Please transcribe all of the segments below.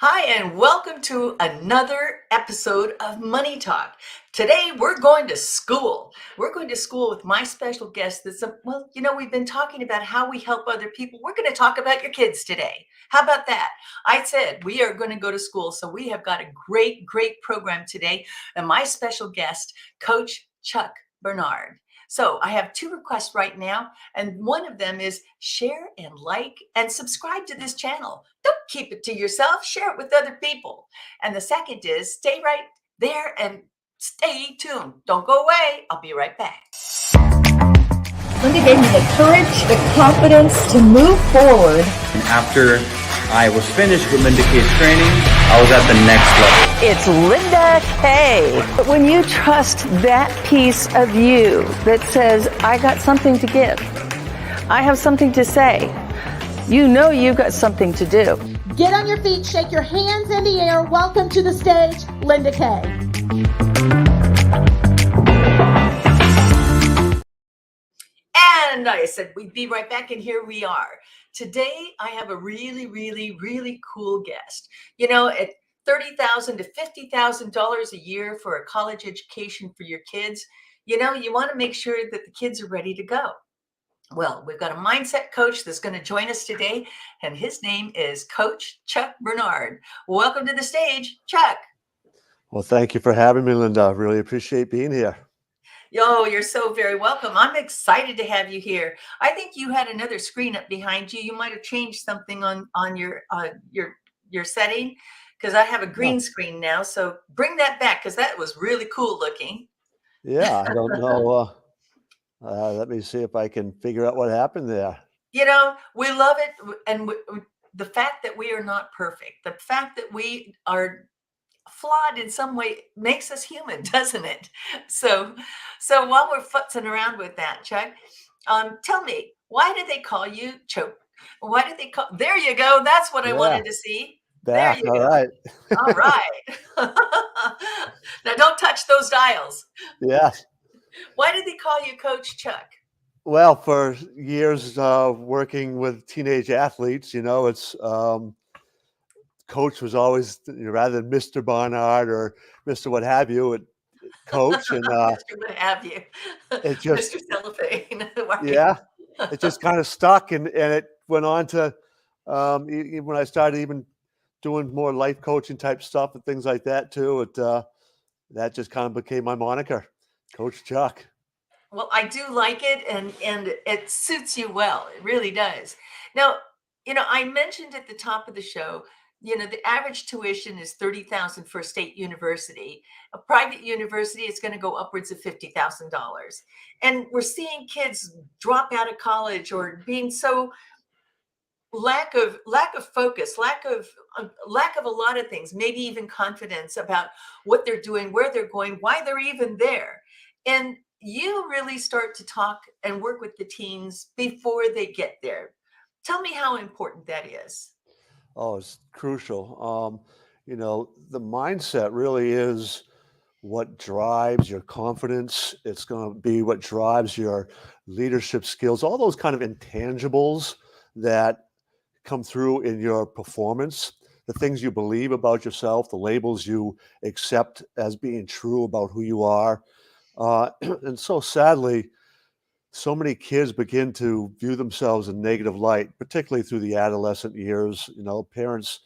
Hi, and welcome to another episode of Money Talk. Today, we're going to school. We're going to school with my special guest. We've been talking about how we help other people. We're going to talk about your kids today. How about that? I said we are going to go to school. So, we have got a great program today. And my special guest, Coach Chuck Bernard. So, I have two requests right now. And one of them is share and like and subscribe to this channel. Don't keep it to yourself, share it with other people. And the second is stay right there and stay tuned. Don't go away. I'll be right back. Linda gave me the courage, the confidence to move forward. And after I was finished with Linda Kaye's training, I was at the next level. It's Linda Kaye. When you trust that piece of you that says, I got something to give, I have something to say, you know you've got something to do. Get on your feet, shake your hands in the air. Welcome to the stage, Linda Kaye. And I said we'd be right back, and here we are. Today, I have a really cool guest. At $30,000 to $50,000 a year for a college education for your kids, you want to make sure that the kids are ready to go. Well, we've got a mindset coach that's going to join us today, and his name is Coach Chuck Bernard. Welcome to the stage, Chuck. Well, thank you for having me, Linda. I really appreciate being here. Yo, you're so very welcome. I'm excited to have you here. I think you had another screen up behind you. You might have changed something on your setting, because I have a green screen now. So bring that back, because that was really cool looking. Yeah, I don't know. Let me see if I can figure out what happened there. We love it. And the fact that we are not perfect, the fact that we are flawed in some way makes us human, doesn't it? So while we're futzing around with that, Chuck, tell me, why did they call you Choke? Why did they call? There you go. That's what I wanted to see. There you go. Right. All right. Now don't touch those dials. Yeah. Why did they call you Coach Chuck? Well, for years working with teenage athletes, it's coach was always, rather than Mr. Barnard or Mr. what have you, coach. And Mr. What have you? It just, Mr. Cellophane. yeah, it just kind of stuck, and it went on to when I started even doing more life coaching type stuff and things like that too. That just kind of became my moniker, Coach Chuck. Well, I do like it, and it suits you well. It really does. Now, I mentioned at the top of the show, the average tuition is $30,000 for a state university. A private university is going to go upwards of $50,000. And we're seeing kids drop out of college, or being so lack of focus, lack of a lot of things, maybe even confidence about what they're doing, where they're going, why they're even there. And you really start to talk and work with the teens before they get there. Tell me how important that is. Oh, it's crucial. The mindset really is what drives your confidence. It's going to be what drives your leadership skills, all those kind of intangibles that come through in your performance, the things you believe about yourself, the labels you accept as being true about who you are. And so sadly, so many kids begin to view themselves in negative light, particularly through the adolescent years. Parents,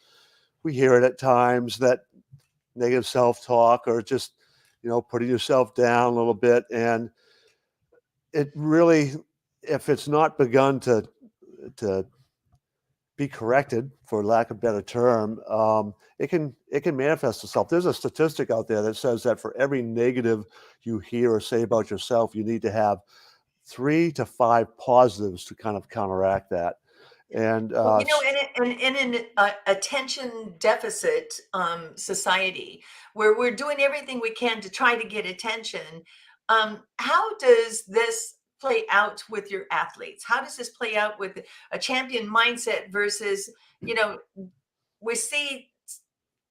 we hear it at times, that negative self-talk, or just, putting yourself down a little bit. And it really, if it's not begun to be corrected, for lack of a better term, it can manifest itself. There's a statistic out there that says that for every negative you hear or say about yourself, you need to have 3 to 5 positives to kind of counteract that. And in an attention deficit society, where we're doing everything we can to try to get attention, how does this play out with your athletes? How does this play out with a champion mindset versus, we see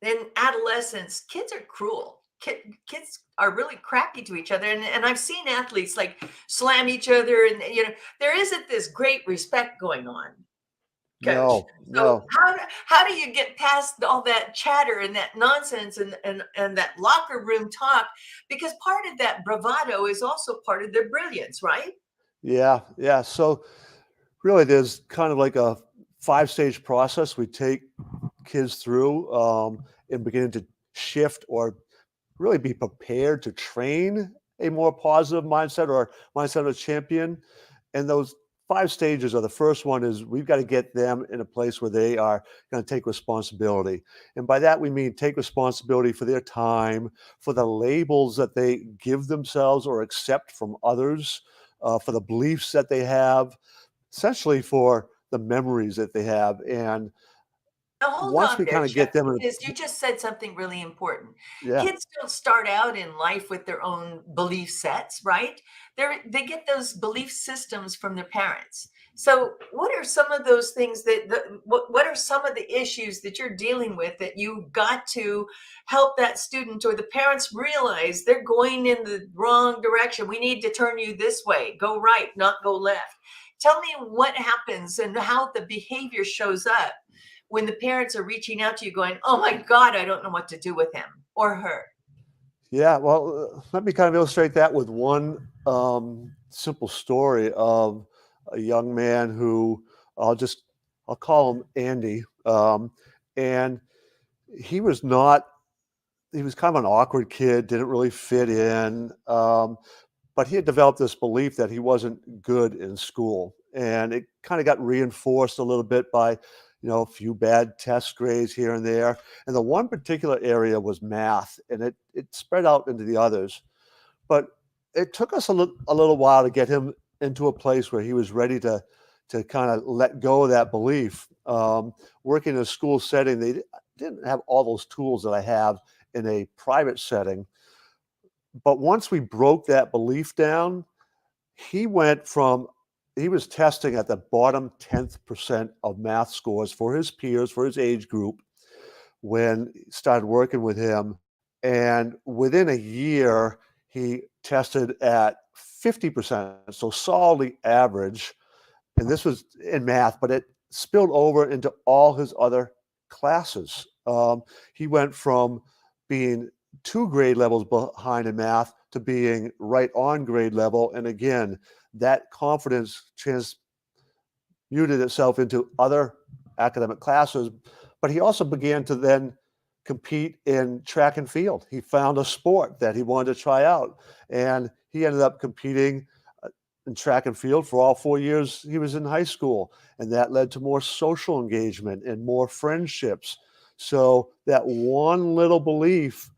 in adolescence, kids are cruel. Kids are really crappy to each other. And I've seen athletes like slam each other, and, there isn't this great respect going on. coach. No, So no. how do you get past all that chatter and that nonsense and that locker room talk? Because part of that bravado is also part of their brilliance, right? Yeah, yeah. So really, there's kind of like a five-stage process we take kids through in beginning to shift or really be prepared to train a more positive mindset or mindset of a champion. And those five stages are the first one is we've got to get them in a place where they are going to take responsibility. And by that, we mean take responsibility for their time, for the labels that they give themselves or accept from others, for the beliefs that they have, essentially for the memories that they have. And Now hold once on we there, kind of get Chuck, them in because you just said something really important. yeah. Kids don't start out in life with their own belief sets, right? They get those belief systems from their parents. So, what are some of those things what are some of the issues that you're dealing with that you've got to help that student or the parents realize they're going in the wrong direction? We need to turn you this way, go right, not go left. Tell me what happens and how the behavior shows up when the parents are reaching out to you going, "Oh my God, I don't know what to do with him or her." Yeah, well, let me kind of illustrate that with one simple story of a young man who I'll call him Andy, and he was not he was kind of an awkward kid, didn't really fit in, but he had developed this belief that he wasn't good in school, and it kind of got reinforced a little bit by, a few bad test grades here and there. And the one particular area was math, and it spread out into the others. But it took us a little while to get him into a place where he was ready to kind of let go of that belief. Working in a school setting, didn't have all those tools that I have in a private setting. But once we broke that belief down, he went from he was testing at the bottom 10th percent of math scores for his peers, for his age group, when he started working with him. And within a year, he tested at 50%, so solidly average. And this was in math, but it spilled over into all his other classes. He went from being 2 grade levels behind in math to being right on grade level. And again, that confidence transmuted itself into other academic classes. But he also began to then compete in track and field. He found a sport that he wanted to try out, and he ended up competing in track and field for all 4 years he was in high school. And that led to more social engagement and more friendships. So that one little belief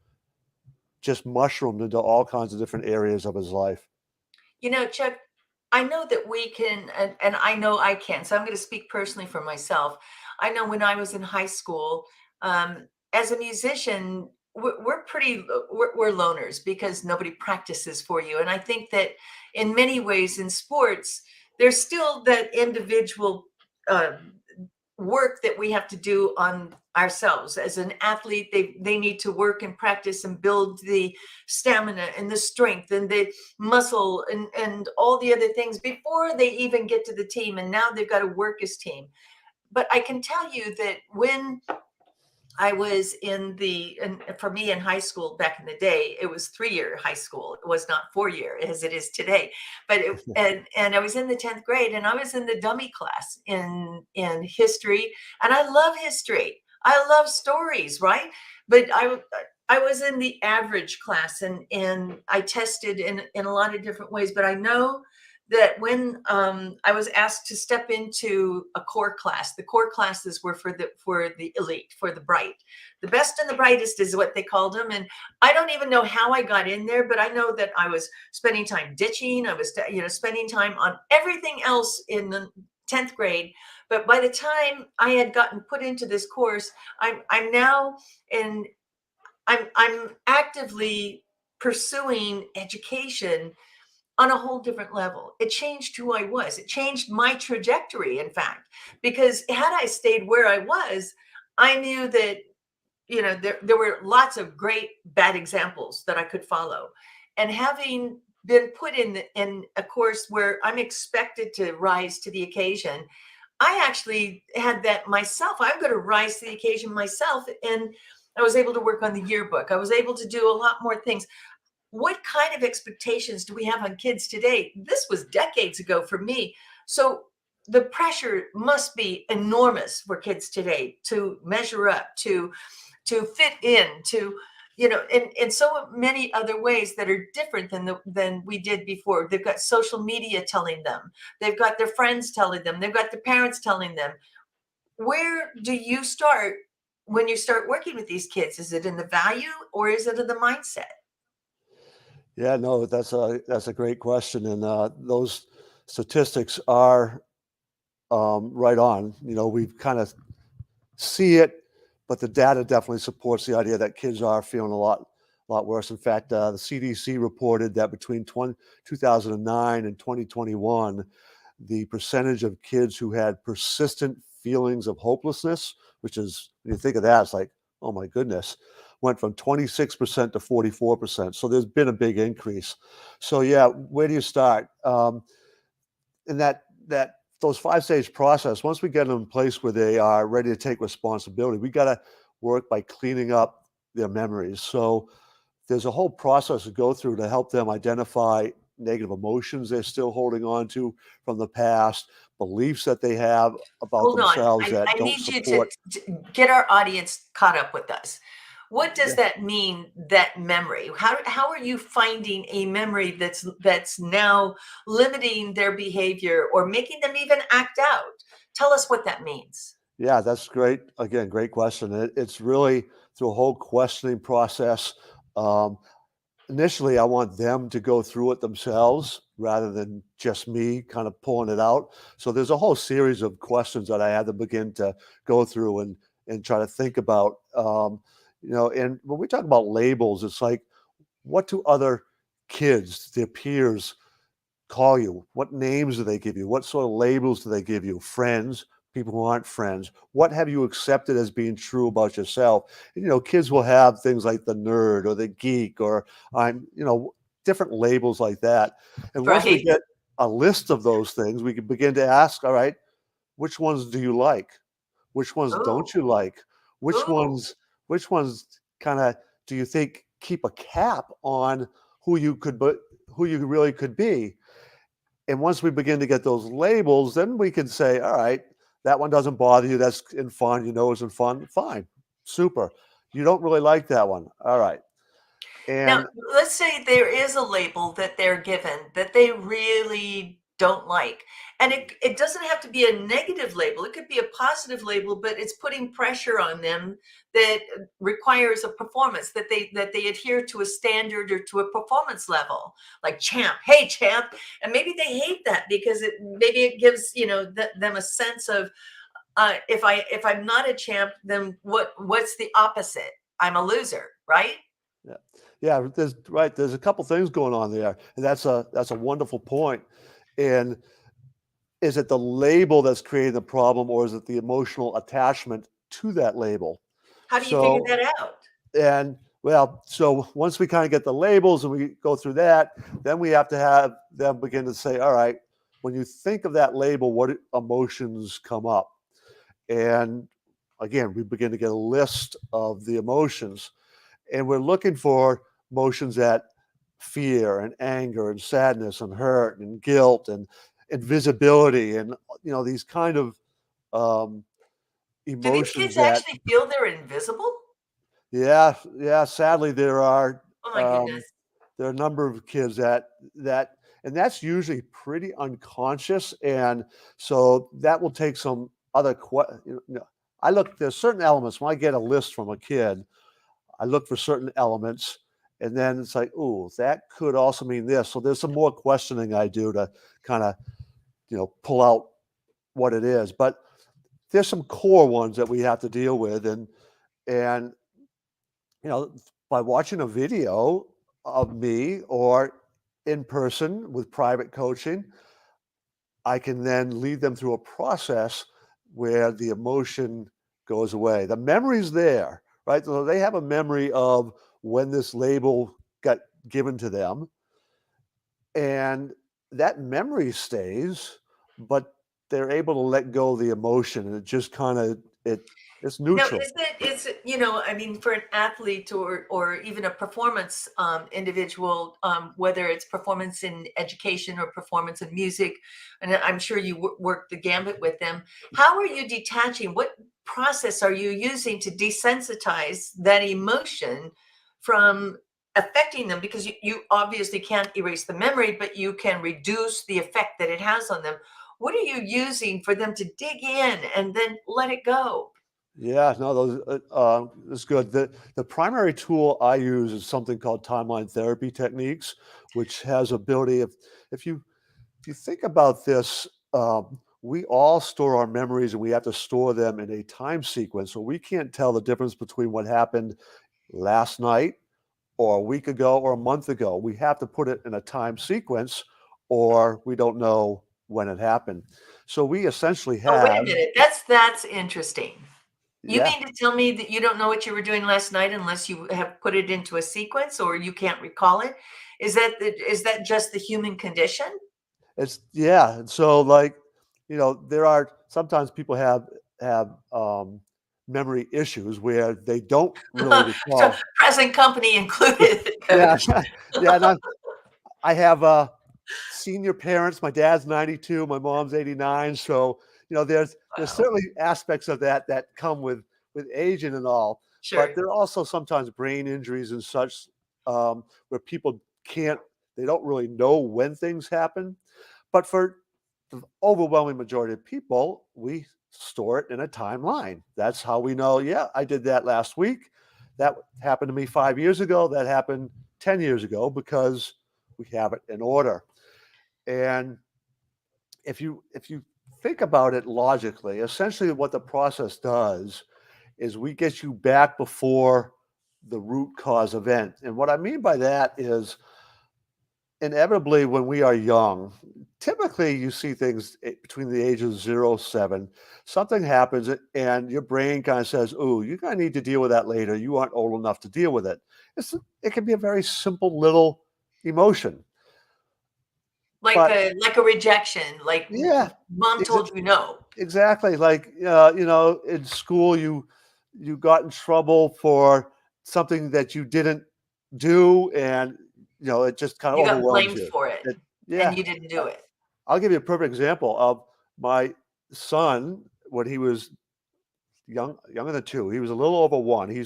just mushroomed into all kinds of different areas of his life. Chuck, I know that we can, and I know I can. So I'm going to speak personally for myself. I know when I was in high school, as a musician, we're pretty, we're loners because nobody practices for you. And I think that in many ways in sports, there's still that individual uh, work that we have to do on ourselves as an athlete. They need to work and practice and build the stamina and the strength and the muscle and all the other things before they even get to the team, and now they've got to work as team. But I can tell you that when I was and for me in high school back in the day, it was 3 year high school. It was not 4 year as it is today. But and I was in the 10th grade and I was in the dummy class in history. And I love history. I love stories, right? But I was in the average class and I tested in a lot of different ways. But I know that when I was asked to step into a core class, the core classes were for the elite, for the bright, the best and the brightest is what they called them. And I don't even know how I got in there, but I know that I was spending time ditching. I was spending time on everything else in the 10th grade. But by the time I had gotten put into this course, I'm now in I'm actively pursuing education on a whole different level. It changed who I was. It changed my trajectory, in fact, because had I stayed where I was, I knew that, there were lots of great bad examples that I could follow. And having been put in a course where I'm expected to rise to the occasion, I actually had that myself. I'm going to rise to the occasion myself. And I was able to work on the yearbook. I was able to do a lot more things. What kind of expectations do we have on kids today? This was decades ago for me. So the pressure must be enormous for kids today to measure up, to fit in, to in so many other ways that are different than we did before. They've got social media telling them, they've got their friends telling them, they've got their parents telling them. Where do you start when you start working with these kids? Is it in the value or is it in the mindset? Yeah, no, that's a great question, and those statistics are right on. We kind of see it, but the data definitely supports the idea that kids are feeling a lot worse. In fact, the CDC reported that between 2009 and 2021, the percentage of kids who had persistent feelings of hopelessness, which is, when you think of that, it's like, oh my goodness, went from 26% to 44%. So there's been a big increase. So yeah, where do you start? In that those 5-stage process, once we get them in place where they are ready to take responsibility, we got to work by cleaning up their memories. So there's a whole process to go through to help them identify negative emotions they're still holding on to from the past, beliefs that they have about Hold on. themselves I, that I don't need you to, support. get our audience caught up with us. What does Yeah. that mean, that memory? How are you finding a memory that's now limiting their behavior or making them even act out? Tell us what that means. Yeah, that's great. Again, great question. It's really through a whole questioning process. Um, Initially, I want them to go through it themselves rather than just me kind of pulling it out. So there's a whole series of questions that I had to begin to go through and try to think about. And when we talk about labels, it's like, what do other kids, their peers, call you? What names do they give you? What sort of labels do they give you? Friends, people who aren't friends. What have you accepted as being true about yourself? And, kids will have things like the nerd or the geek or different labels like that. And once we Right? get a list of those things, we can begin to ask, all right, which ones do you like? Which ones Oh, don't you like? Which oh. ones, which ones kind of do you think keep a cap on who you could, but who you really could be? And once we begin to get those labels, then we can say, all right, that one doesn't bother you. That's in fun. It's in fun. Fine. Super. You don't really like that one. All right. Now, And let's say there is a label that they're given that they really don't like. And it doesn't have to be a negative label. It could be a positive label, but it's putting pressure on them that requires a performance, that they adhere to a standard or to a performance level, like champ. Hey, champ. And maybe they hate that because maybe it gives, them a sense of, if I'm not a champ, then what's the opposite? I'm a loser, right? yeah, yeah, there's a couple things going on there. And that's a wonderful point. And is it the label that's creating the problem, or is it the emotional attachment to that label? How do you figure So that out? And well, so once we kind of get the labels and we go through that, then we have to have them begin to say, all right, when you think of that label, what emotions come up? And again, we begin to get a list of the emotions, and we're looking for emotions that fear and anger and sadness and hurt and guilt and invisibility and these kind of um, Do these emotions kids that actually feel they're invisible? yeah, yeah, sadly there are Oh my um, goodness. there are a number of kids that and that's usually pretty unconscious, and so that will take some other I look, there's certain elements when I get a list from a kid, I look for certain elements, and then it's like, "Ooh, that could also mean this." So there's some more questioning I do to kind of, pull out what it is. But there's some core ones that we have to deal with, and by watching a video of me or in person with private coaching, I can then lead them through a process where the emotion goes away. The memory's there, right? So they have a memory of when this label got given to them, and that memory stays, but they're able to let go of the emotion, and it just kind of it's Now, neutral. I mean, for an athlete or even a performance individual, whether it's performance in education or performance in music, and I'm sure you work the gambit with them. How are you detaching? What process are you using to desensitize that emotion from affecting them? Because you obviously can't erase the memory, but you can reduce the effect that it has on them. What are you using for them to dig in and then let it go? Yeah, no, those it's good. The primary tool I use is something called timeline therapy techniques, which has ability of if you if you think about this, we all store our memories and we have to store them in a time sequence. So we can't tell the difference between what happened last night or a week ago or a month ago. We have to put it in a time sequence or we don't know when it happened. So we essentially Oh, wait a have, minute. That's interesting. You yeah, mean to tell me that you don't know what you were doing last night unless you have put it into a sequence or you can't recall it? Is that just the human condition? it's yeah. And so like, there are sometimes people have memory issues where they don't really So recall. present company included, Yeah, coach. yeah. And I have senior parents. My dad's 92, my mom's 89. So, there's Wow. certainly aspects of that come with aging and all, but Sure. there are also sometimes brain injuries and such where people can't they don't really know when things happen. But for the overwhelming majority of people, we store it in a timeline. That's how we know, yeah, I did that last week. That happened to me 5 years ago. That happened 10 years ago because we have it in order. And if you think about it logically, essentially what the process does is we get you back before the root cause event. And what I mean by that is inevitably when we are young, typically you see things between the ages of 0 7, something happens and your brain kind of says, "Oh, you're going to need to deal with that later. You aren't old enough to deal with it." It can be a very simple little emotion, but Like a rejection, like yeah, mom told you no. exactly. Like, in school, you got in trouble for something that you didn't do, and it just kind of You got overwhelms blamed you. for it Yeah, and you didn't uh, do it. I'll give you a perfect example of my son when he was younger than 2. He was a little over 1.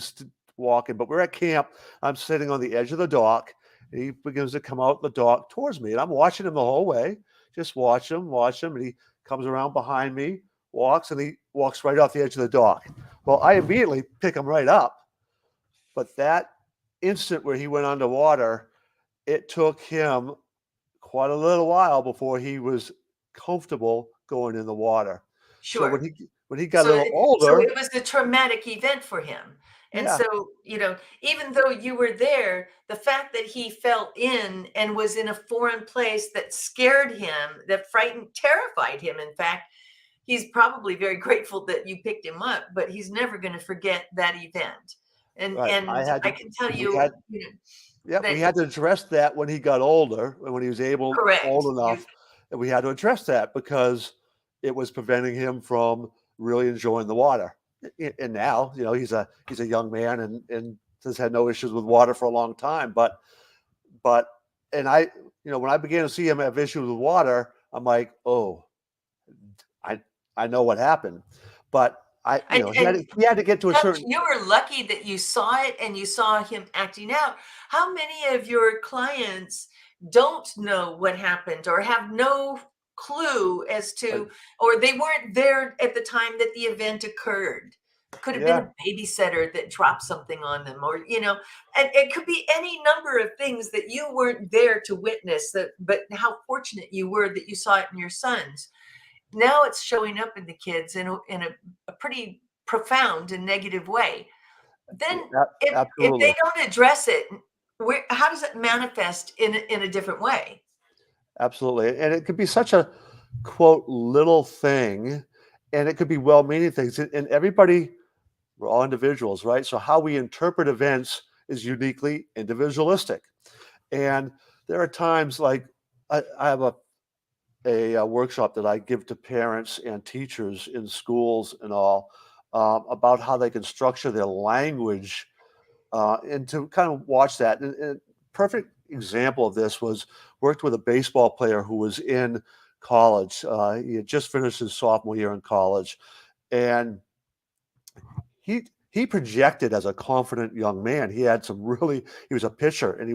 Walking, but we're at camp. I'm sitting on the edge of the dock. And he begins to come out the dock towards me, and I'm watching him the whole way. Just watch him, and he comes around behind me, and he walks right off the edge of the dock. Well, I immediately pick him right up, but that instant where he went underwater, it took him quite a little while before he was comfortable going in the water. So Sure. when he got a So little so older, it was a traumatic event for him. And yeah, so, even though you were there, the fact that he fell in and was in a foreign place that scared him, that frightened, terrified him, in fact, he's probably very grateful that you picked him up, but he's never going to forget that event. And right, I and had I to can tell we had you, yeah, that we had to address that when he got older, and when he was correct. old enough, and we had to address that because it was preventing him from really enjoying the water. And now, he's a young man and has had no issues with water for a long time. But and when I began to see him have issues with water, I'm like, oh, I I know what happened. But And he had to get to a Coach, certain you were lucky that you saw it and you saw him acting out. How many of your clients don't know what happened or have no clue as uh, to, or they weren't there at the time that the event occurred? Could have been yeah, a babysitter that dropped something on them, and it could be any number of things that you weren't there to witness. But how fortunate you were that you saw it in your sons. Now it's showing up in the kids in a pretty profound and negative way. yeah, Then if absolutely. they don't address it, how does it manifest in a different way? Absolutely. And it could be such a quote little thing, and it could be well-meaning things. And everybody, we're all individuals, right? So how we interpret events is uniquely individualistic. And there are times like I have a workshop that I give to parents and teachers in schools and all, about how they can structure their language, and to kind of watch that. And perfect example of this was worked with a baseball player who was in college. He had just finished his sophomore year in college, and he projected as a confident young man. He had some really he was a pitcher, and he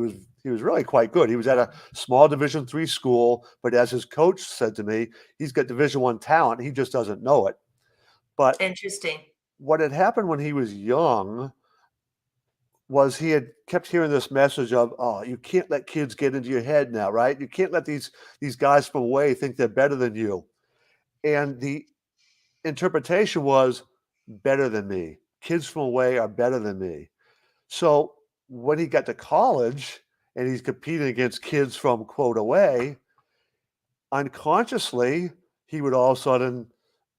was really quite good. He was at a small Division III school, but as his coach said to me, he's got Division I talent. He just doesn't know it. But Interesting. what had happened when he was young was he had kept hearing this message of, oh, you can't let kids get into your head now, right? You can't let these guys from away think they're better than you. And the interpretation was better than me. Kids from away are better than me. So when he got to college and he's competing against kids from quote away, unconsciously he would all of a sudden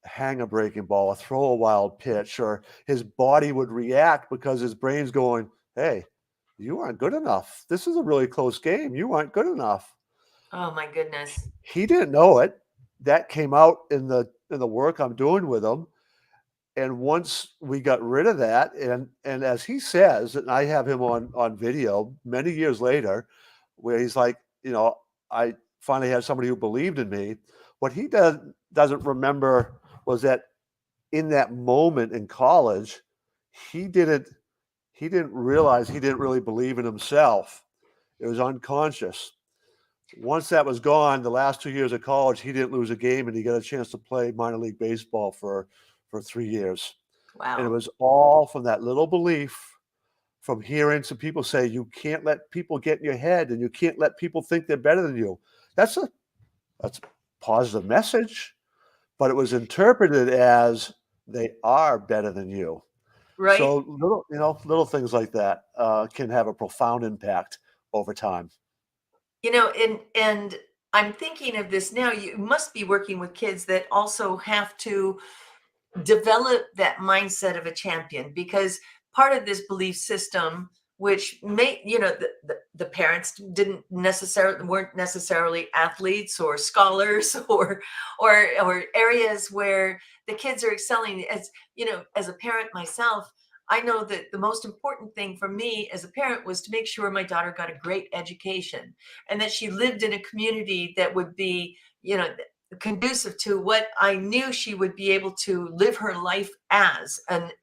hang a breaking ball or throw a wild pitch, or his body would react because his brain's going, hey, you aren't good enough. This is a really close game. You aren't good enough. Oh my goodness. He didn't know it. That came out in the work I'm doing with him. And once we got rid of that, and as he says, and I have him on video many years later, where he's like, I finally had somebody who believed in me. What he doesn't remember was that in that moment in college, he didn't realize he didn't really believe in himself. It was unconscious. Once that was gone, the last 2 years of college, he didn't lose a game, and he got a chance to play minor league baseball for 3 years. And it Wow. was all from that little belief, from hearing some people say, you can't let people get in your head, and you can't let people think they're better than you. That's a positive message, but it was interpreted as they are better than you. Right. So little things like that can have a profound impact over time. And I'm thinking of this now. You must be working with kids that also have to develop that mindset of a champion, because part of this belief system, which may the parents weren't necessarily athletes or scholars or areas where the kids are excelling. As a parent myself, I know that the most important thing for me as a parent was to make sure my daughter got a great education, and that she lived in a community that would be conducive to what I knew she would be able to live her life as, and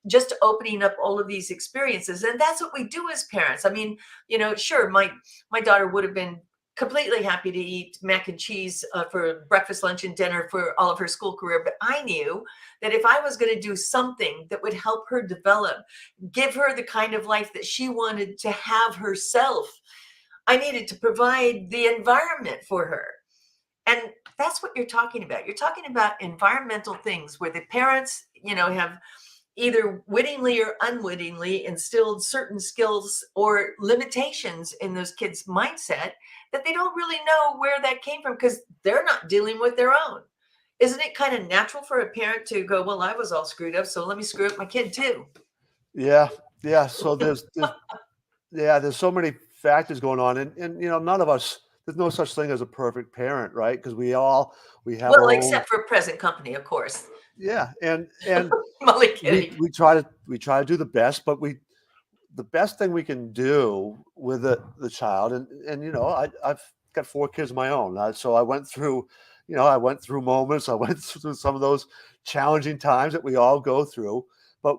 just opening up all of these experiences. And that's what we do as parents. I mean, sure, my daughter would have been completely happy to eat mac and cheese for breakfast, lunch, and dinner for all of her school career. But I knew that if I was going to do something that would help her develop, give her the kind of life that she wanted to have herself, I needed to provide the environment for her. And that's what you're talking about. You're talking about environmental things where the parents, have either wittingly or unwittingly instilled certain skills or limitations in those kids' mindset that they don't really know where that came from, because they're not dealing with their own. Isn't it kind of natural for a parent to go, well, I was all screwed up, so let me screw up my kid too? Yeah, yeah. So there's so many factors going on, and none of us. There's no such thing as a perfect parent, right? Because we have Well, our own. except for present company, of course. Yeah, and I'm only kidding. we try to do the best, but the best thing we can do with the child, and I've got 4 kids of my own, so I went through moments, I went through some of those challenging times that we all go through. But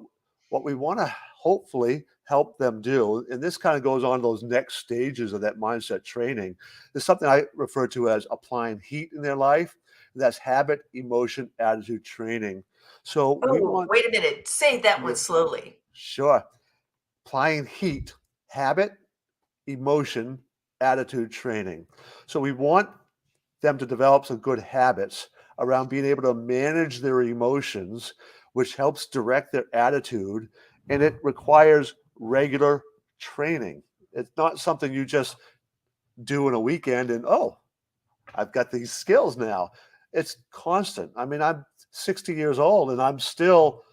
what we want to hopefully help them do, and this kind of goes on those next stages of that mindset training, is something I refer to as applying heat in their life. That's habit, emotion, attitude training. So we Oh, want. wait a minute. Say that one Yeah, slowly. sure. Applying heat, habit, emotion, attitude training. So we want them to develop some good habits around being able to manage their emotions, which helps direct their attitude, and it requires regular training. It's not something you just do in a weekend and, oh, I've got these skills now. It's constant. I mean, I'm 60 years old and I'm still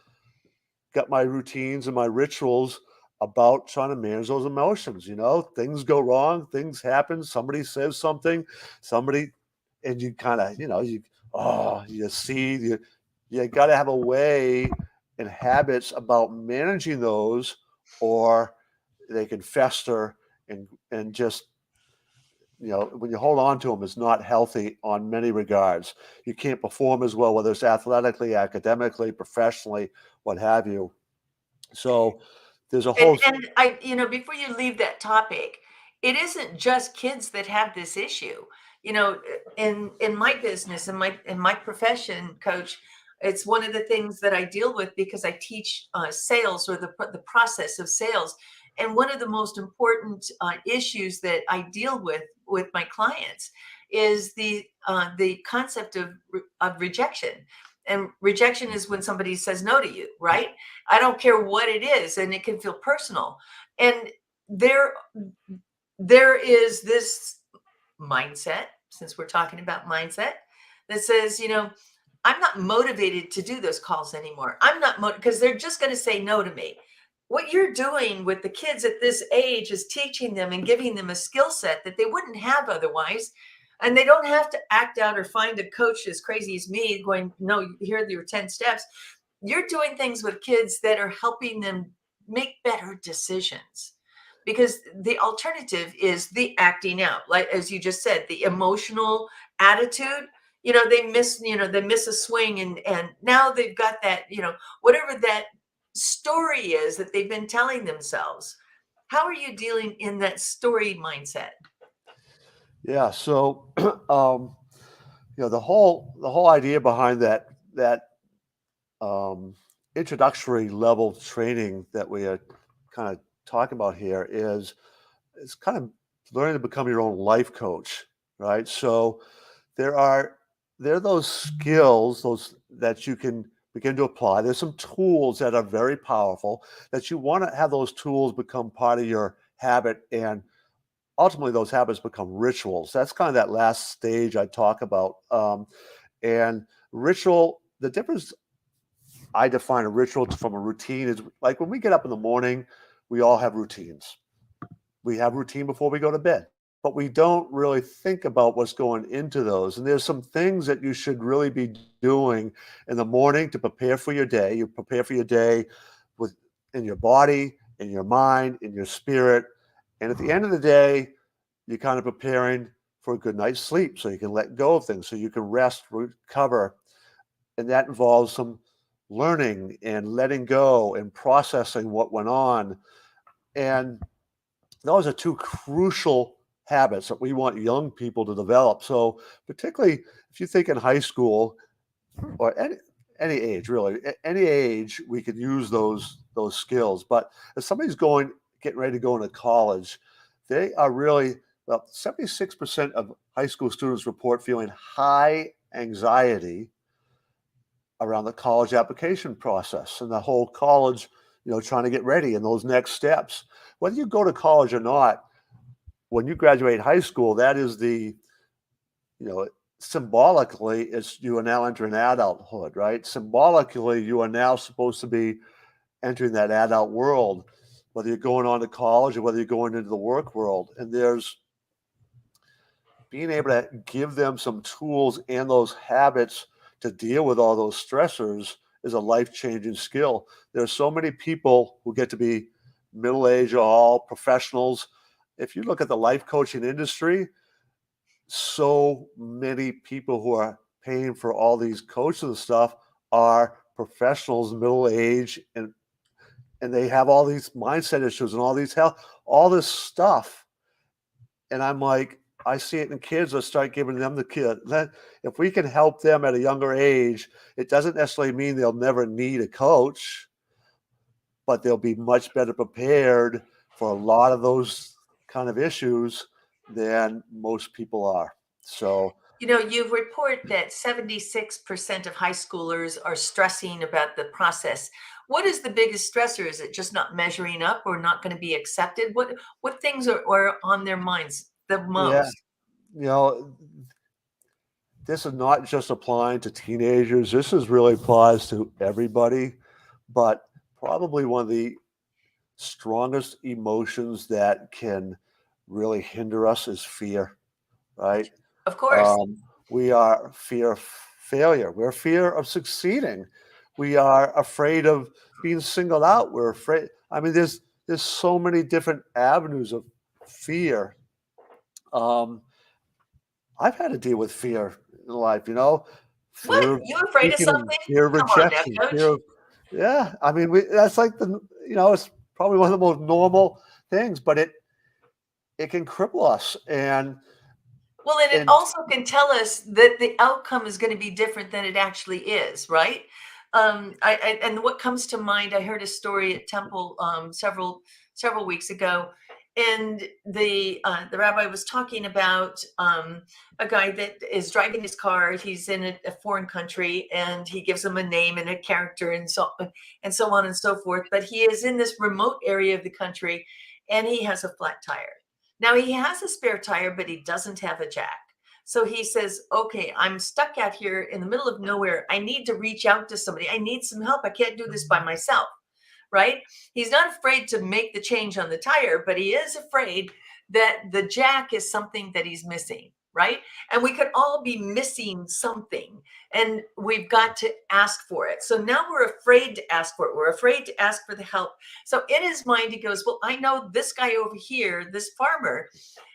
got my routines and my rituals about trying to manage those emotions. Things go wrong, things happen, somebody says something, somebody, and you kind of, you see, you got to have a way and habits about managing those, or they can fester and just, when you hold on to them, it's not healthy on many regards. You can't perform as well, whether it's athletically, academically, professionally, what have you. So there's a whole. And before you leave that topic, it isn't just kids that have this issue. In my business, in my profession, coach, it's one of the things that I deal with because I teach sales, or the process of sales. And one of the most important issues that I deal with my clients is the concept of rejection. And rejection is when somebody says no to you, right? I don't care what it is, and it can feel personal. And there there is this mindset, since we're talking about mindset, that says, I'm not motivated to do those calls anymore. I'm not because they're just going to say no to me. What you're doing with the kids at this age is teaching them and giving them a skill set that they wouldn't have otherwise. And they don't have to act out or find a coach as crazy as me going, no, here are your 10 steps. You're doing things with kids that are helping them make better decisions, because the alternative is the acting out, like as you just said, the emotional attitude. They miss a swing, and now they've got that, whatever that story is that they've been telling themselves. How are you dealing in that story mindset? Yeah. So, the whole idea behind that um, introductory level training that we are kind of talking about here is kind of learning to become your own life coach, right? So there are those skills those that you can begin to apply. There's some tools that are very powerful that you want to have those tools become part of your habit, and ultimately those habits become rituals. That's kind of that last stage I talk about. And ritual, the difference I define a ritual from a routine is like when we get up in the morning, we all have routines. We have routine before we go to bed, but we don't really think about what's going into those. And there's some things that you should really be doing in the morning to prepare for your day. You prepare for your day with in your body, in your mind, in your spirit. And at the end of the day, you're kind of preparing for a good night's sleep so you can let go of things, so you can rest, recover. And that involves some learning and letting go and processing what went on. And those are two crucial habits that we want young people to develop. So, particularly if you think in high school or any age, really, any age, we could use those skills. But if somebody's getting ready to go into college, they are really, well, 76% of high school students report feeling high anxiety around the college application process and the whole college, trying to get ready and those next steps. Whether you go to college or not, when you graduate high school, that is symbolically, it's you are now entering adulthood, right? Symbolically, you are now supposed to be entering that adult world, whether you're going on to college or whether you're going into the work world. And there's being able to give them some tools and those habits to deal with all those stressors is a life-changing skill. There's so many people who get to be middle-aged or all professionals. If you look at the life coaching industry, so many people who are paying for all these coaches and stuff are professionals, middle age, and they have all these mindset issues and all these health, all this stuff. And I'm like, I see it in kids. Let's start giving them the kid. If we can help them at a younger age, it doesn't necessarily mean they'll never need a coach, but they'll be much better prepared for a lot of those kind of issues than most people are. So, You report that 76% of high schoolers are stressing about the process. What is the biggest stressor? Is it just not measuring up or not going to be accepted? What things are on their minds the yeah, most? you know, this is not just applying to teenagers. This is really applies to everybody, but probably one of the strongest emotions that can really hinder us is fear, right? Of course. Um, we are fear of failure. We're fear of succeeding. We are afraid of being singled out. We're afraid. I mean, there's so many different avenues of fear. Um, I've had to deal with fear in life, What? fear of You afraid of speaking, something? fear of Come on now, rejection, fear coach. of, yeah. I mean, that's like it's probably one of the most normal things, but it can cripple us. Well, and it And also can tell us that the outcome is going to be different than it actually is, right? And what comes to mind, I heard a story at Temple several weeks ago, and the rabbi was talking about a guy that is driving his car. He's in a foreign country, and he gives him a name and a character, and so on and so forth. But he is in this remote area of the country, and he has a flat tire. Now he has a spare tire, but he doesn't have a jack. So he says, okay, I'm stuck out here in the middle of nowhere. I need to reach out to somebody. I need some help. I can't do this by myself, right? He's not afraid to make the change on the tire, but he is afraid that the jack is something that he's missing, right? And we could all be missing something, and we've got to ask for it. So now we're afraid to ask for it. We're afraid to ask for the help. So in his mind, he goes, well, I know this guy over here, this farmer,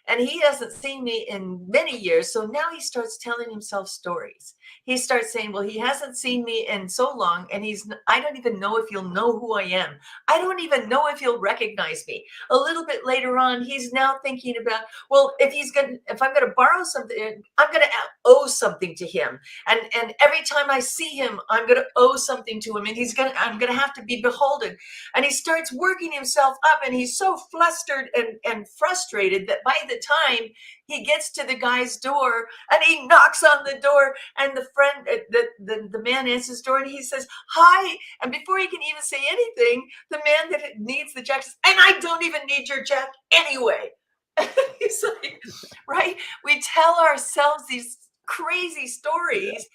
and he hasn't seen me in many years. So now he starts telling himself stories. He starts saying, well, he hasn't seen me in so long, and I don't even know if he'll know who I am. I don't even know if he'll recognize me. A little bit later on, he's now thinking about, well, if I'm gonna borrow something, I'm gonna owe something to him. And every time I see him, I'm gonna owe something to him, and I'm gonna have to be beholden. And he starts working himself up, and he's so flustered and frustrated that by the time he gets to the guy's door and he knocks on the door, and the man answers the door, and he says, hi. And before he can even say anything, the man that needs the jack says, and I don't even need your jack anyway. He's like, right? We tell ourselves these crazy stories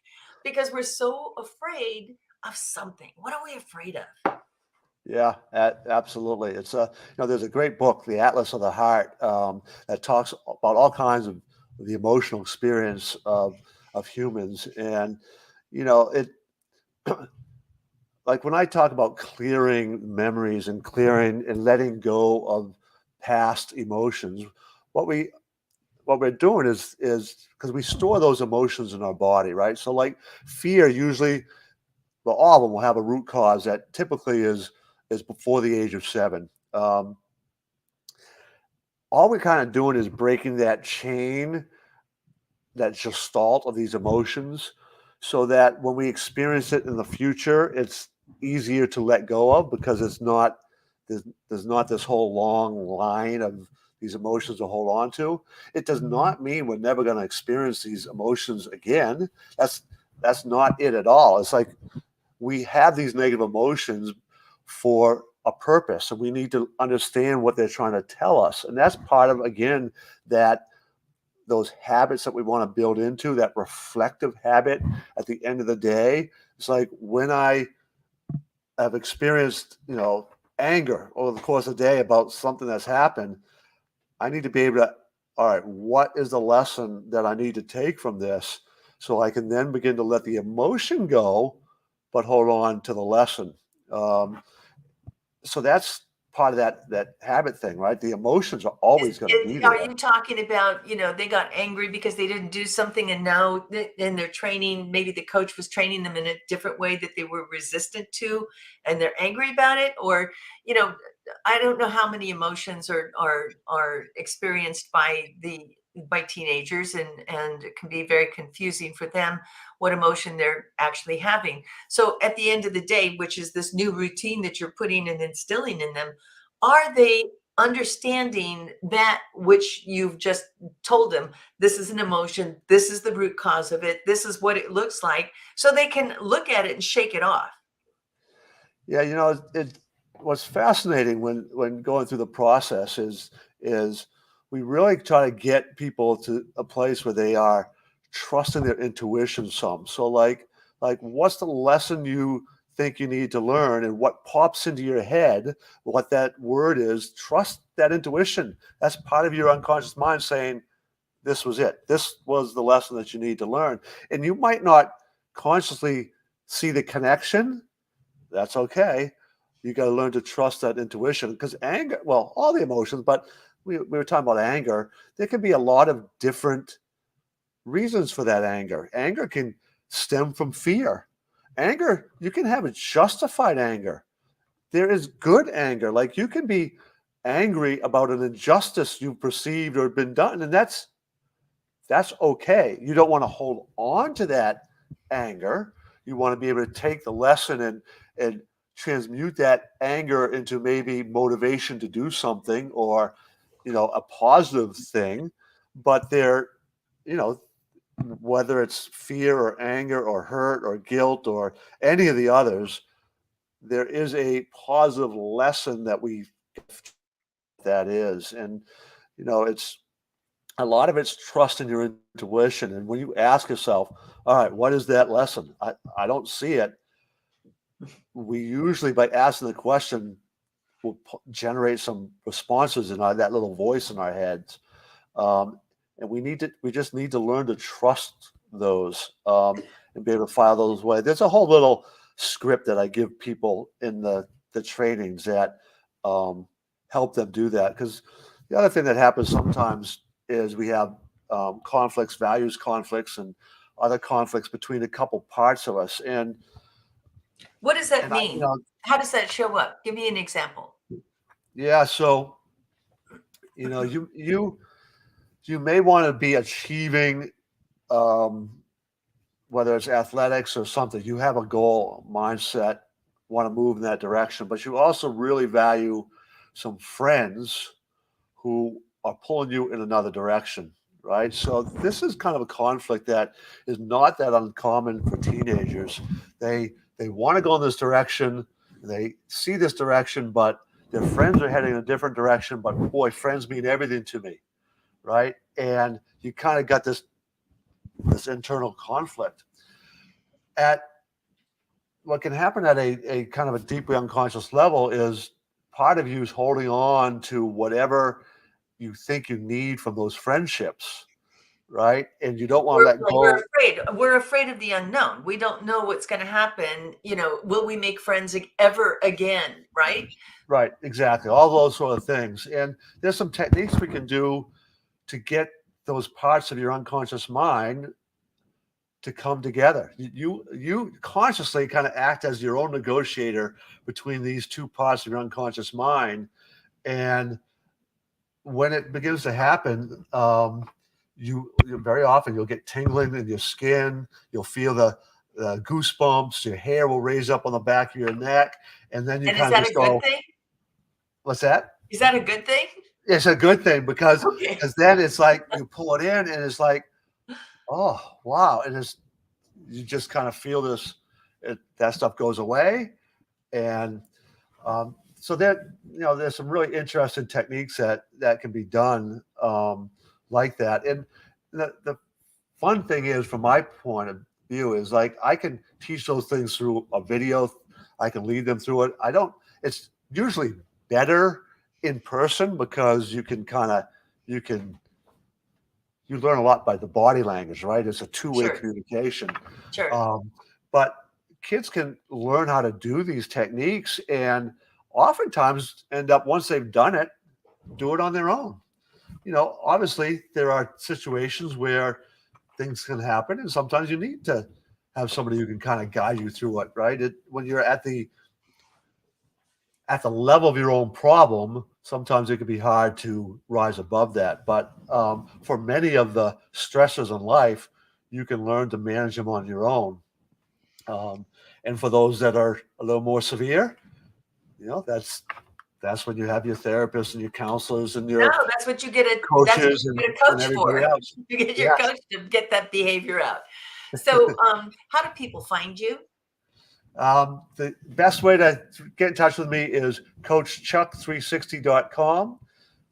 because we're so afraid of something. What are we afraid of? yeah, absolutely. It's there's a great book, The Atlas of the Heart, that talks about all kinds of the emotional experience of humans, and it like when I talk about clearing memories and clearing and letting go of past emotions, what we what we're doing is because we store those emotions in our body, right? So like fear usually, well, all of them will have a root cause that typically is before the age of 7. All we're kind of doing is breaking that chain, that gestalt of these emotions, so that when we experience it in the future, it's easier to let go of because there's not this whole long line of these emotions to hold on to. It does not mean we're never going to experience these emotions again. That's not it at all. It's like we have these negative emotions for a purpose, and we need to understand what they're trying to tell us. And that's part of, again, that those habits that we want to build into, that reflective habit at the end of the day. It's like when I have experienced, anger over the course of the day about something that's happened, I need to be able to, all right, what is the lesson that I need to take from this so I can then begin to let the emotion go, but hold on to the lesson. Um, so that's part of that habit thing, right? The emotions are always going to be Are there. you talking about, they got angry because they didn't do something, and now in their training, maybe the coach was training them in a different way that they were resistant to, and they're angry about it? Or, you know, I don't know how many emotions are experienced by teenagers, and it can be very confusing for them what emotion they're actually having. So at the end of the day, which is this new routine that you're putting and instilling in them, are they understanding that which you've just told them? This is an emotion, this is the root cause of it, this is what it looks like, so they can look at it and shake it off. Yeah, what's fascinating when going through the process is we really try to get people to a place where they are trusting their intuition some. So like what's the lesson you think you need to learn and what pops into your head, what that word is, trust that intuition. That's part of your unconscious mind saying, this was it. This was the lesson that you need to learn. And you might not consciously see the connection. That's okay. You got to learn to trust that intuition, because anger, well, all the emotions, but we were talking about anger. There can be a lot of different reasons for that anger. Anger can stem from fear. Anger, you can have a justified anger. There is good anger. Like, you can be angry about an injustice you've perceived or been done, and that's okay. You don't want to hold on to that anger. You want to be able to take the lesson and transmute that anger into maybe motivation to do something, or, a positive thing. But there, whether it's fear or anger or hurt or guilt or any of the others, there is a positive lesson that is. And, it's a lot of it's trust in your intuition. And when you ask yourself, all right, what is that lesson? I don't see it. We usually, by asking the question, will generate some responses in that little voice in our heads. And we just need to learn to trust those, and be able to file those away. There's a whole little script that I give people in the trainings that help them do that. Because the other thing that happens sometimes is we have conflicts, values conflicts, and other conflicts between a couple parts of us. And what does that mean? How does that show up? Give me an example. Yeah, so you may want to be achieving, whether it's athletics or something. You have a goal, mindset, want to move in that direction, but you also really value some friends who are pulling you in another direction, right? So this is kind of a conflict that is not that uncommon for teenagers. They want to go in this direction, they see this direction, but their friends are heading in a different direction. But boy, friends mean everything to me, right? And you kind of got this internal conflict. At what can happen at a kind of a deeply unconscious level is part of you is holding on to whatever you think you need from those friendships, right? And you don't want to let go. We're afraid of the unknown. We don't know what's going to happen. Will we make friends ever again? Right. Right. Exactly. All those sort of things. And there's some techniques we can do to get those parts of your unconscious mind to come together. You consciously kind of act as your own negotiator between these two parts of your unconscious mind. And when it begins to happen, you very often you'll get tingling in your skin. You'll feel the goosebumps. Your hair will raise up on the back of your neck, and then you kind of just go. Is that a good thing? What's that? Is that a good thing? It's a good thing because then it's like you pull it in, and it's like, oh wow, and you just kind of feel this. That stuff goes away, and so there's some really interesting techniques that can be done like that. And the fun thing is, from my point of view, is like I can teach those things through a video. I can lead them through it. It's usually better in person because you learn a lot by the body language, right? It's a two-way communication. Sure. But kids can learn how to do these techniques, and oftentimes end up, once they've done it, do it on their own. Obviously there are situations where things can happen, and sometimes you need to have somebody who can kind of guide you through it, right? When you're at the level of your own problem, sometimes it can be hard to rise above that. But for many of the stressors in life, you can learn to manage them on your own. And for those that are a little more severe, that's when you have your therapists and your counselors and your that's what you get a coaches and everybody else. You get your coach to get that behavior out. So how do people find you? The best way to get in touch with me is coachchuck360.com.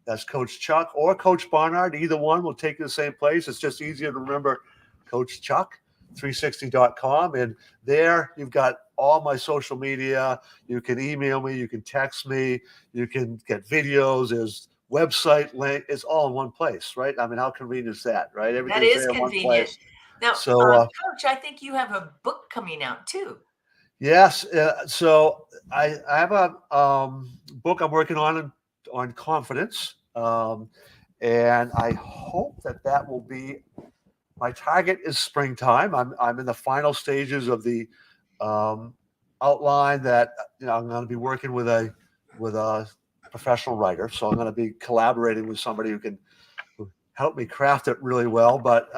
That's Coach Chuck or Coach Barnard. Either one will take you to the same place. It's just easier to remember Coach Chuck. coach360.com. And there you've got all my social media. You can email me, you can text me, you can get videos. There's website link. It's all in one place, right? I mean, how convenient is that, right? That Everything's is there in one convenient. place. Now, So, Coach, I think you have a book coming out too. yes. So I have a book I'm working on confidence. And I hope that will be, my target is springtime. I'm in the final stages of the outline that, I'm going to be working with a professional writer. So I'm going to be collaborating with somebody who can help me craft it really well. But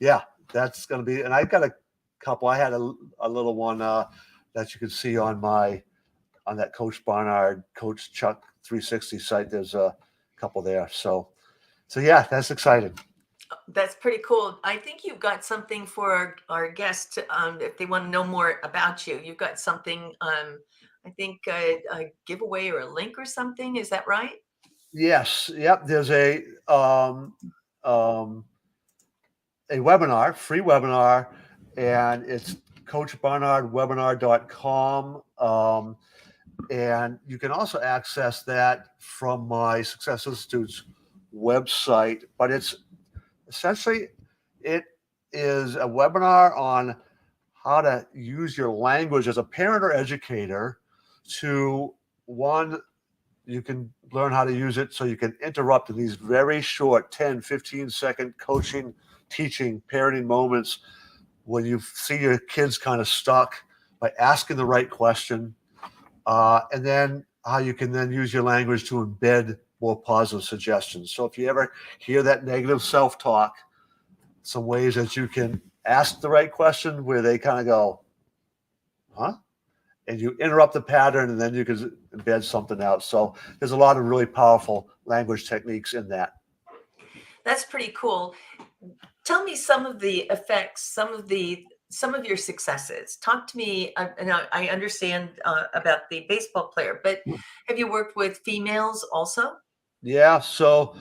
yeah, that's going to be, and I've got a couple. I had a little one that you can see on that Coach Barnard, Coach Chuck 360 site. There's a couple there. So yeah, that's exciting. That's pretty cool. I think you've got something for our guests, if they want to know more about you. You've got something, I think a giveaway or a link or something. Is that right? Yes. Yep. There's a webinar, free webinar, and it's coachbarnardwebinar.com. And you can also access that from my Success Institute's website, but it's essentially, it is a webinar on how to use your language as a parent or educator to, one, you can learn how to use it so you can interrupt in these very short 10, 15-second coaching, teaching, parenting moments when you see your kids kind of stuck, by asking the right question. And then how you can then use your language to embed more positive suggestions. So if you ever hear that negative self-talk, some ways that you can ask the right question where they kind of go, huh? And you interrupt the pattern, and then you can embed something else. So there's a lot of really powerful language techniques in that. That's pretty cool. Tell me some of the effects, some of your successes. Talk to me, and I understand about the baseball player, but have you worked with females also? Yeah. So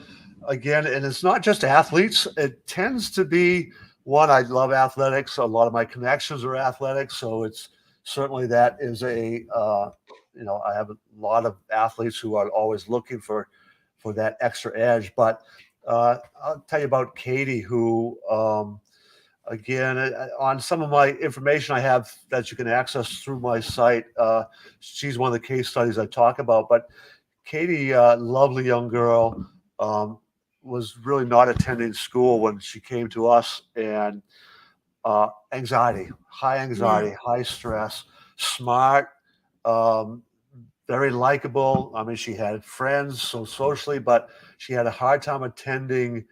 again, and it's not just athletes. It tends to be, one, I love athletics. A lot of my connections are athletics. So it's certainly, that is I have a lot of athletes who are always looking for that extra edge. But I'll tell you about Katie, who, again, on some of my information I have that you can access through my site, she's one of the case studies I talk about. But Katie, lovely young girl, was really not attending school when she came to us, and anxiety, high stress, smart, um, very likable. I mean, she had friends, so socially, but she had a hard time attending,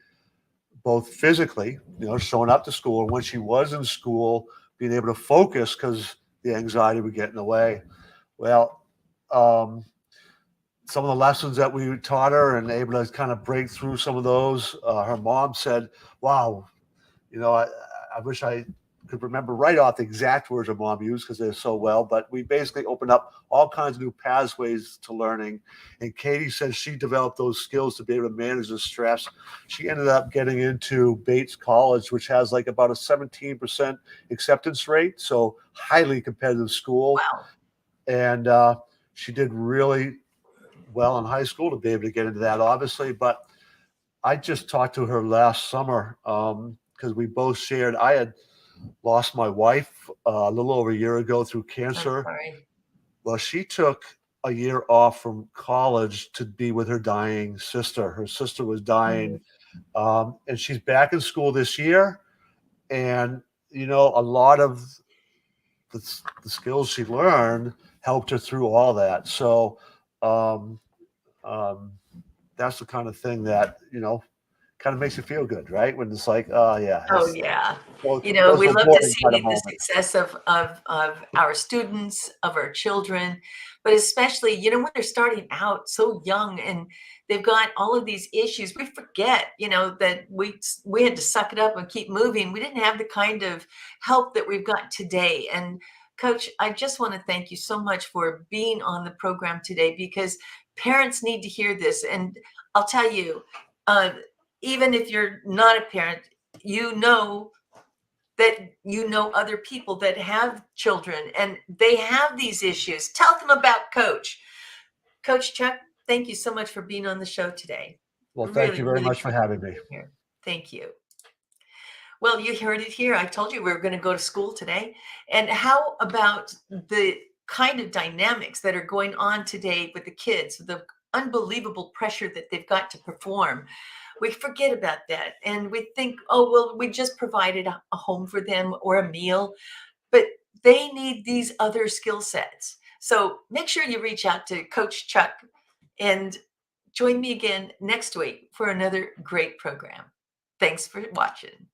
both physically, showing up to school, and when she was in school, being able to focus because the anxiety would get in the way. Well, some of the lessons that we taught her and able to kind of break through some of those, her mom said, wow, I wish I could remember right off the exact words her mom used because they're so well, but we basically opened up all kinds of new pathways to learning. And Katie says she developed those skills to be able to manage the stress. She ended up getting into Bates College, which has like about a 17% acceptance rate. So highly competitive school. Wow. And she did really well in high school to be able to get into that, obviously. But I just talked to her last summer because we both shared, I had lost my wife a little over a year ago through cancer. I'm sorry. Well, she took a year off from college to be with her dying sister. Her sister was dying, and she's back in school this year. And, a lot of the skills she learned helped her through all that. So that's the kind of thing that, kind of makes you feel good, right? When it's like, oh yeah. Oh yeah. Those We love to rewarding see kind of the moments. success of our students, of our children, but especially, when they're starting out so young and they've got all of these issues. We forget, that we had to suck it up and keep moving. We didn't have the kind of help that we've got today. And Coach, I just want to thank you so much for being on the program today, because parents need to hear this. And I'll tell you, even if you're not a parent, that you know other people that have children and they have these issues. Tell them about Coach. Coach Chuck, thank you so much for being on the show today. Well, thank you very much for having me. Here. Thank you. Well, you heard it here. I told you we were going to go to school today. And how about the kind of dynamics that are going on today with the kids, the unbelievable pressure that they've got to perform? We forget about that. And we think, oh, well, we just provided a home for them or a meal, but they need these other skill sets. So make sure you reach out to Coach Chuck and join me again next week for another great program. Thanks for watching.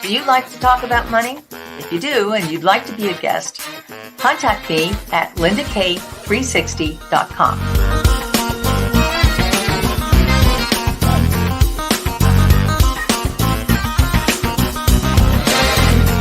Do you like to talk about money? If you do and you'd like to be a guest, contact me at lindakay360.com.